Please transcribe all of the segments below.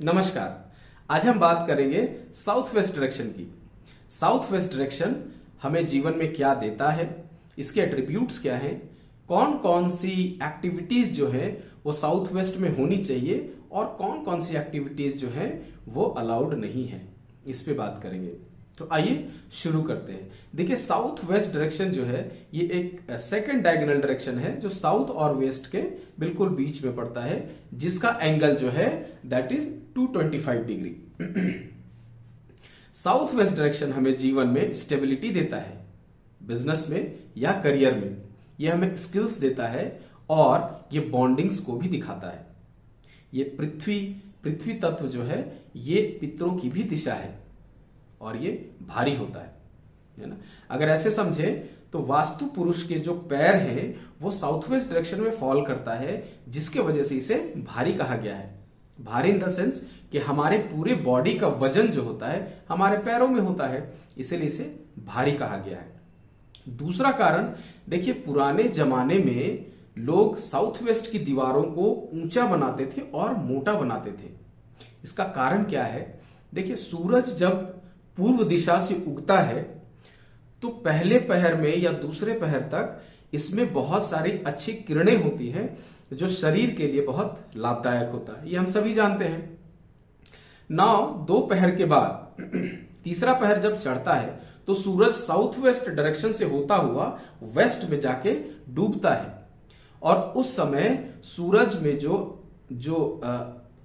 नमस्कार। आज हम बात करेंगे साउथ वेस्ट डायरेक्शन की। साउथ वेस्ट डायरेक्शन हमें जीवन में क्या देता है, इसके एट्रीब्यूट्स क्या हैं, कौन कौन सी एक्टिविटीज जो है वो साउथ वेस्ट में होनी चाहिए और कौन कौन सी एक्टिविटीज जो है वो अलाउड नहीं है, इस पे बात करेंगे। तो आइए शुरू करते हैं। देखिए, साउथ वेस्ट डायरेक्शन जो है ये एक सेकंड डायगोनल डायरेक्शन है जो साउथ और वेस्ट के बिल्कुल बीच में पड़ता है, जिसका एंगल जो है that is 225 degree. South west direction हमें जीवन में स्टेबिलिटी देता है, बिजनेस में या करियर में। यह हमें स्किल्स देता है और ये बॉन्डिंग्स को भी दिखाता है। ये पृथ्वी तत्व जो है ये पितरों की भी दिशा है और ये भारी होता है ना। अगर ऐसे समझे तो वास्तु पुरुष के जो पैर हैं वो साउथ वेस्ट डायरेक्शन में फॉल करता है, जिसके वजह से इसे भारी कहा गया है। भारी इन द सेंस कि हमारे पूरे बॉडी का वजन जो होता है हमारे पैरों में होता है, इसीलिए इसे भारी कहा गया है। दूसरा कारण देखिए, पुराने जमाने में लोग साउथ वेस्ट की दीवारों को ऊंचा बनाते थे और मोटा बनाते थे। इसका कारण क्या है? देखिए, सूरज जब पूर्व दिशा से उगता है तो पहले पहर में या दूसरे पहर तक इसमें बहुत सारी अच्छी किरणें होती हैं जो शरीर के लिए बहुत लाभदायक होता है, ये हम सभी जानते हैं। नाउ दो पहर के बाद तीसरा पहर जब चढ़ता है तो सूरज साउथ वेस्ट डायरेक्शन से होता हुआ वेस्ट में जाके डूबता है और उस समय सूरज में जो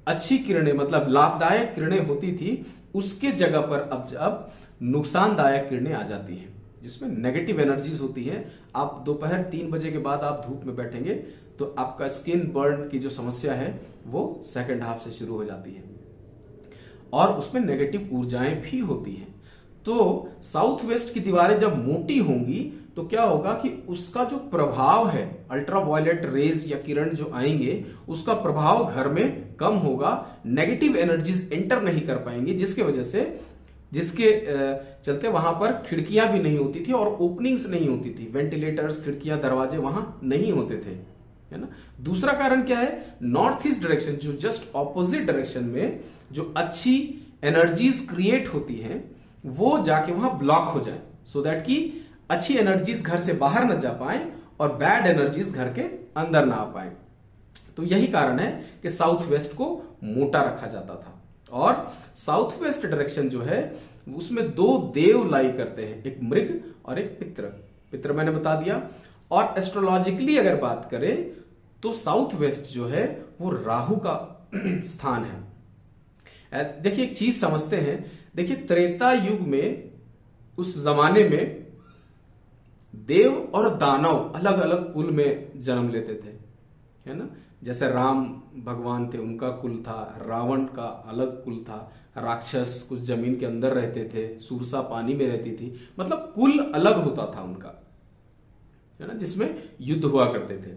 अच्छी किरणें मतलब लाभदायक किरणें होती थी उसके जगह पर अब नुकसानदायक किरणें आ जाती हैं, जिसमें नेगेटिव एनर्जीज होती है। आप दोपहर 3 बजे के बाद आप धूप में बैठेंगे तो आपका स्किन बर्न की जो समस्या है वो सेकंड हाफ से शुरू हो जाती है और उसमें नेगेटिव ऊर्जाएं भी होती हैं। तो साउथ वेस्ट की दीवारें जब मोटी होंगी तो क्या होगा कि उसका जो प्रभाव है, अल्ट्रावायलेट रेज या किरण जो आएंगे उसका प्रभाव घर में कम होगा, नेगेटिव एनर्जीज एंटर नहीं कर पाएंगे, जिसके चलते वहां पर खिड़कियां भी नहीं होती थी और ओपनिंग्स नहीं होती थी, वेंटिलेटर्स, खिड़कियां, दरवाजे वहां नहीं होते थे, है ना। दूसरा कारण क्या है? नॉर्थ ईस्ट डायरेक्शन जो जस्ट ऑपोजिट डायरेक्शन में जो अच्छी एनर्जीज क्रिएट होती हैं वो जाके वहां ब्लॉक हो जाए, सो दैट कि अच्छी एनर्जीज घर से बाहर न जा पाए और बैड एनर्जीज घर के अंदर ना आ पाए। तो यही कारण है कि साउथ वेस्ट को मोटा रखा जाता था। और साउथ वेस्ट डायरेक्शन जो है उसमें 2 देव लाई करते हैं, एक मृग और एक पितृ मैंने बता दिया। और एस्ट्रोलॉजिकली अगर बात करें तो साउथ वेस्ट जो है वो राहु का स्थान है। देखिए, एक चीज समझते हैं। देखिए, त्रेता युग में उस जमाने में देव और दानव अलग अलग कुल में जन्म लेते थे, है ना। जैसे राम भगवान थे, उनका कुल था, रावण का अलग कुल था, राक्षस कुछ जमीन के अंदर रहते थे, सूरसा पानी में रहती थी, मतलब कुल अलग होता था उनका, है ना, जिसमें युद्ध हुआ करते थे।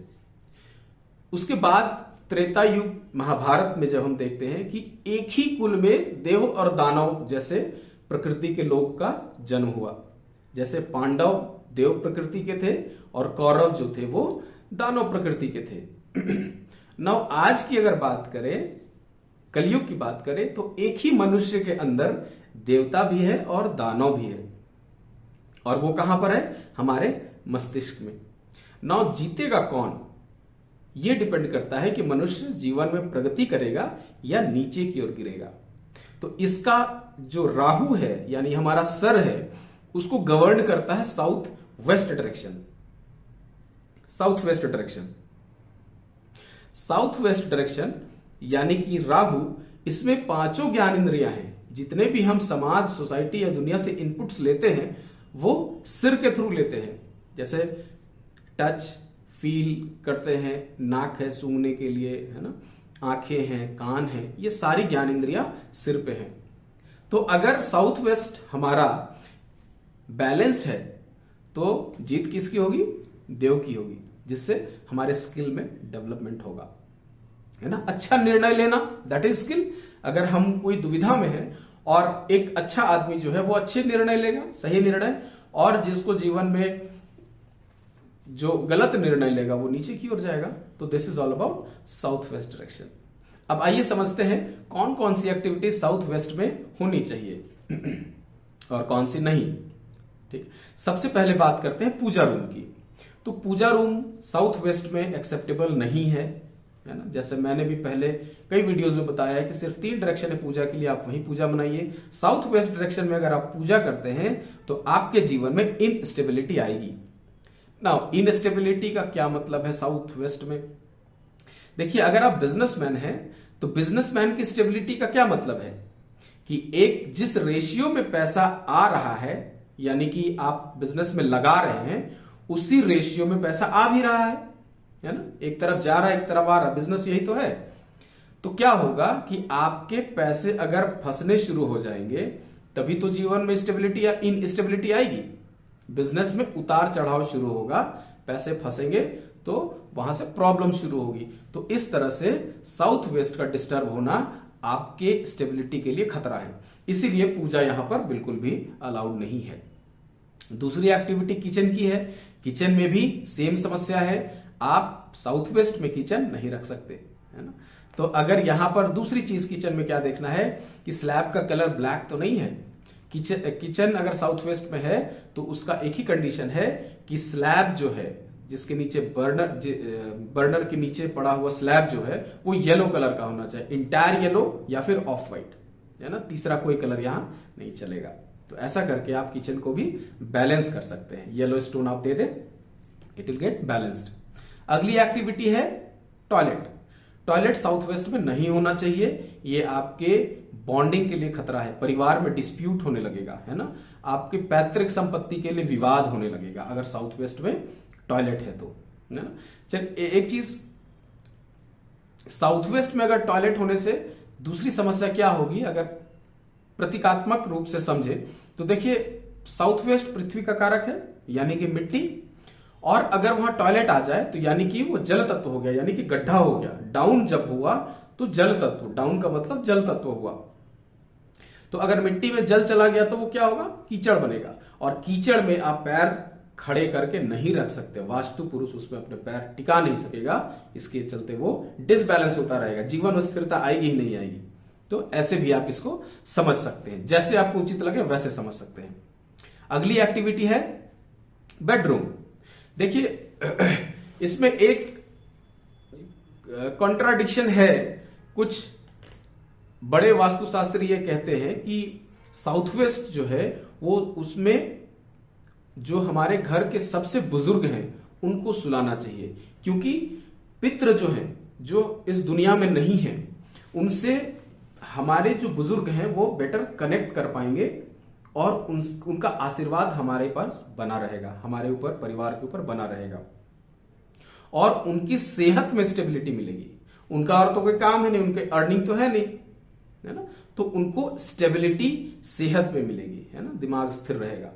उसके बाद त्रेता युग महाभारत में जब हम देखते हैं कि एक ही कुल में देव और दानव जैसे प्रकृति के लोग का जन्म हुआ। जैसे पांडव देव प्रकृति के थे और कौरव जो थे वो दानव प्रकृति के थे। नौ आज की अगर बात करें, कलयुग की बात करें, तो एक ही मनुष्य के अंदर देवता भी है और दानव भी है, और वो कहां पर है? हमारे मस्तिष्क में। नौ जीतेगा कौन? ये डिपेंड करता है कि मनुष्य जीवन में प्रगति करेगा या नीचे की ओर गिरेगा। तो इसका जो राहु है यानी हमारा सर है उसको गवर्न करता है south west direction. South west direction, south west direction यानी कि राहु, इसमें 5 ज्ञान इंद्रियां हैं। जितने भी हम समाज, सोसाइटी या दुनिया से इनपुट्स लेते हैं वो सिर के थ्रू लेते हैं। जैसे टच, फील करते हैं, नाक है सूंघने के लिए, है ना, आंखें हैं, कान हैं, ये सारी ज्ञान इंद्रियां सिर पे हैं। तो अगर साउथ वेस्ट हमारा बैलेंस्ड है तो जीत किसकी होगी? देव की होगी, जिससे हमारे स्किल में डेवलपमेंट होगा, है ना। अच्छा निर्णय लेना, दैट इज स्किल। अगर हम कोई दुविधा में है और एक अच्छा आदमी जो है वो अच्छे निर्णय लेगा, सही निर्णय, और जिसको जीवन में जो गलत निर्णय लेगा वो नीचे की ओर जाएगा। तो this is all about south west direction. अब आइए समझते हैं कौन कौन सी एक्टिविटी साउथ वेस्ट में होनी चाहिए और कौन सी नहीं। ठीक, सबसे पहले बात करते हैं पूजा रूम की। तो पूजा रूम साउथ वेस्ट में एक्सेप्टेबल नहीं है ना। जैसे मैंने भी पहले कई वीडियोस में बताया है कि सिर्फ 3 डायरेक्शन है पूजा के लिए, आप वहीं पूजा बनाइए। साउथ वेस्ट डायरेक्शन में अगर आप पूजा करते हैं तो आपके जीवन में इनस्टेबिलिटी आएगी। नाउ इनस्टेबिलिटी का क्या मतलब है साउथ वेस्ट में? देखिए, अगर आप बिजनेसमैन हैं तो बिजनेसमैन की स्टेबिलिटी का क्या मतलब है कि एक जिस रेशियो में पैसा आ रहा है, यानी कि आप बिजनेस में लगा रहे हैं, उसी रेशियो में पैसा आ भी रहा है ना। एक तरफ जा रहा है, एक तरफ आ रहा है, बिजनेस यही तो है। तो क्या होगा कि आपके पैसे अगर फंसने शुरू हो जाएंगे तभी तो जीवन में स्टेबिलिटी या इनस्टेबिलिटी आएगी। बिजनेस में उतार चढ़ाव शुरू होगा, पैसे फंसेंगे तो वहां से प्रॉब्लम शुरू होगी। तो इस तरह से साउथ वेस्ट का डिस्टर्ब होना आपके स्टेबिलिटी के लिए खतरा है, इसीलिए पूजा यहां पर बिल्कुल भी अलाउड नहीं है। दूसरी एक्टिविटी किचन की है। किचन में भी सेम समस्या है, आप साउथ वेस्ट में किचन नहीं रख सकते, है ना। तो अगर यहां पर दूसरी चीज किचन में क्या देखना है कि स्लैब का कलर ब्लैक तो नहीं है। किचन अगर साउथ वेस्ट में है तो उसका एक ही कंडीशन है कि स्लैब जो है, जिसके नीचे बर्नर के नीचे पड़ा हुआ स्लैब जो है वो येलो कलर का होना चाहिए, इंटायर येलो या फिर ऑफ व्हाइट, है ना। तीसरा कोई कलर यहां नहीं चलेगा। तो ऐसा करके आप किचन को भी बैलेंस कर सकते हैं। येलो स्टोन आप दे दे, इट विल गेट बैलेंस्ड। अगली एक्टिविटी है टॉयलेट। टॉयलेट साउथ वेस्ट में नहीं होना चाहिए, ये आपके बॉन्डिंग के लिए खतरा है। परिवार में डिस्प्यूट होने लगेगा, है ना। आपके पैतृक संपत्ति के लिए विवाद होने लगेगा अगर साउथ वेस्ट में टॉयलेट है तो, है ना। चल एक चीज, साउथ वेस्ट में अगर टॉयलेट होने से दूसरी समस्या क्या होगी, अगर प्रतीकात्मक रूप से समझे तो देखिए, साउथ वेस्ट पृथ्वी का कारक है यानी कि मिट्टी, और अगर वहां टॉयलेट आ जाए तो यानी कि वो जल तत्व हो गया, यानी कि गड्ढा हो गया। डाउन जब हुआ तो जल तत्व, डाउन का मतलब जल तत्व हुआ। तो अगर मिट्टी में जल चला गया तो वो क्या होगा, कीचड़ बनेगा, और कीचड़ में आप पैर खड़े करके नहीं रख सकते। वास्तु पुरुष उसमें अपने पैर टिका नहीं सकेगा, इसके चलते वो डिसबैलेंस होता रहेगा, जीवन में स्थिरता आएगी ही नहीं आएगी। तो ऐसे भी आप इसको समझ सकते हैं, जैसे आपको उचित लगे वैसे समझ सकते हैं। अगली एक्टिविटी है बेडरूम। देखिए, इसमें एक कॉन्ट्राडिक्शन है। कुछ बड़े वास्तुशास्त्री ये कहते हैं कि साउथ वेस्ट जो है वो, उसमें जो हमारे घर के सबसे बुजुर्ग हैं उनको सुलाना चाहिए, क्योंकि पितृ जो हैं, जो इस दुनिया में नहीं हैं, उनसे हमारे जो बुजुर्ग हैं वो बेटर कनेक्ट कर पाएंगे और उनका आशीर्वाद हमारे पास बना रहेगा, हमारे ऊपर, परिवार के ऊपर बना रहेगा, और उनकी सेहत में स्टेबिलिटी मिलेगी। उनका और तो कोई काम है नहीं, उनके अर्निंग तो है नहीं, है ना। तो उनको स्टेबिलिटी सेहत में मिलेगी, है ना, दिमाग स्थिर रहेगा।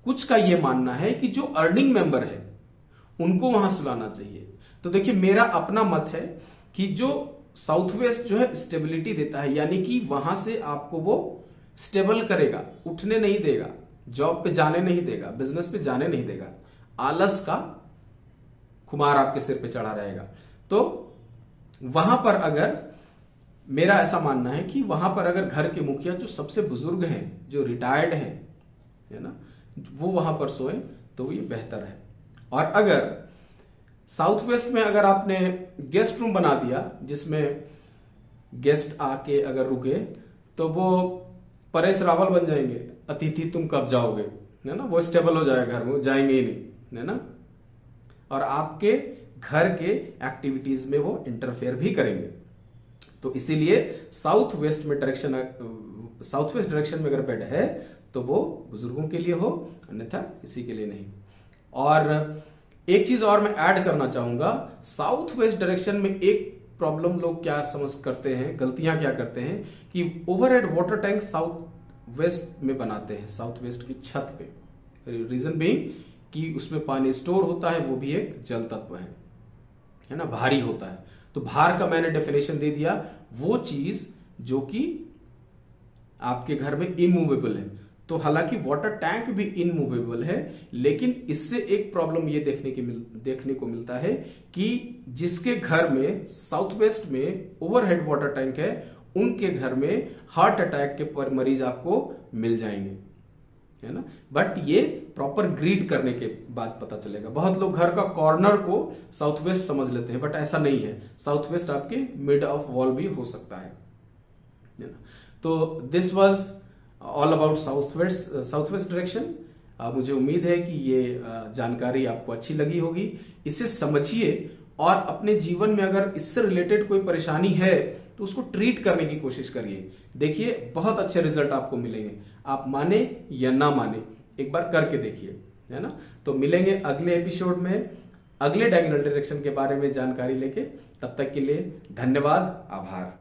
कुछ का यह मानना है कि जो अर्निंग मेंबर है उनको वहां सुलाना चाहिए। तो देखिए, मेरा अपना मत है कि जो साउथ वेस्ट जो है स्टेबिलिटी देता है, यानी कि वहां से आपको वो स्टेबल करेगा, उठने नहीं देगा, जॉब पे जाने नहीं देगा, बिजनेस पे जाने नहीं देगा, आलस का खुमार आपके सिर पे चढ़ा रहेगा। तो वहां पर अगर, मेरा ऐसा मानना है कि वहां पर अगर घर के मुखिया जो सबसे बुजुर्ग हैं, जो रिटायर्ड हैं, है ना, वो वहां पर सोए तो ये बेहतर है। और अगर साउथ वेस्ट में अगर आपने गेस्ट रूम बना दिया जिसमें गेस्ट आके अगर रुके तो वो परेश रावल बन जाएंगे, अतिथि तुम कब जाओगे, है ना। वो स्टेबल हो जाएगा घर में, जाएंगे ही नहीं, है ना, और आपके घर के एक्टिविटीज में वो इंटरफेयर भी करेंगे। तो इसीलिए साउथ वेस्ट डायरेक्शन में अगर बेड है तो वो बुजुर्गों के लिए हो, अन्यथा किसी के लिए नहीं। और एक चीज और मैं ऐड करना चाहूंगा, साउथ वेस्ट डायरेक्शन में एक प्रॉब्लम लोग क्या समझ करते हैं, गलतियां क्या करते हैं कि overhead water tank south west में बनाते हैं, साउथ वेस्ट की छत पे। रीजन बीइंग कि उसमें पानी स्टोर होता है, वो भी एक जल तत्व है ना, भारी होता है। तो भार का मैंने डेफिनेशन दे दिया, वो चीज जो कि आपके घर में इमूवेबल है। तो हालांकि वाटर टैंक भी इनमूवेबल है, लेकिन इससे एक प्रॉब्लम ये देखने को मिलता है कि जिसके घर में साउथ वेस्ट में ओवरहेड वाटर टैंक है, उनके घर में हार्ट अटैक के मरीज आपको मिल जाएंगे, है ना। बट ये प्रॉपर ग्रीड करने के बाद पता चलेगा। बहुत लोग घर का कॉर्नर को साउथ वेस्ट समझ लेते हैं, बट ऐसा नहीं है। साउथ वेस्ट आपके मिड ऑफ वॉल भी हो सकता है ना। तो this was all about south west direction. मुझे उम्मीद है कि ये जानकारी आपको अच्छी लगी होगी। इसे समझिए और अपने जीवन में अगर इससे रिलेटेड कोई परेशानी है तो उसको ट्रीट करने की कोशिश करिए। देखिए बहुत अच्छे रिजल्ट आपको मिलेंगे, आप माने या ना माने, एक बार करके देखिए, है ना। तो मिलेंगे अगले एपिसोड में अगले डायगोनल डायरेक्शन के बारे में जानकारी लेके। तब तक के लिए धन्यवाद, आभार।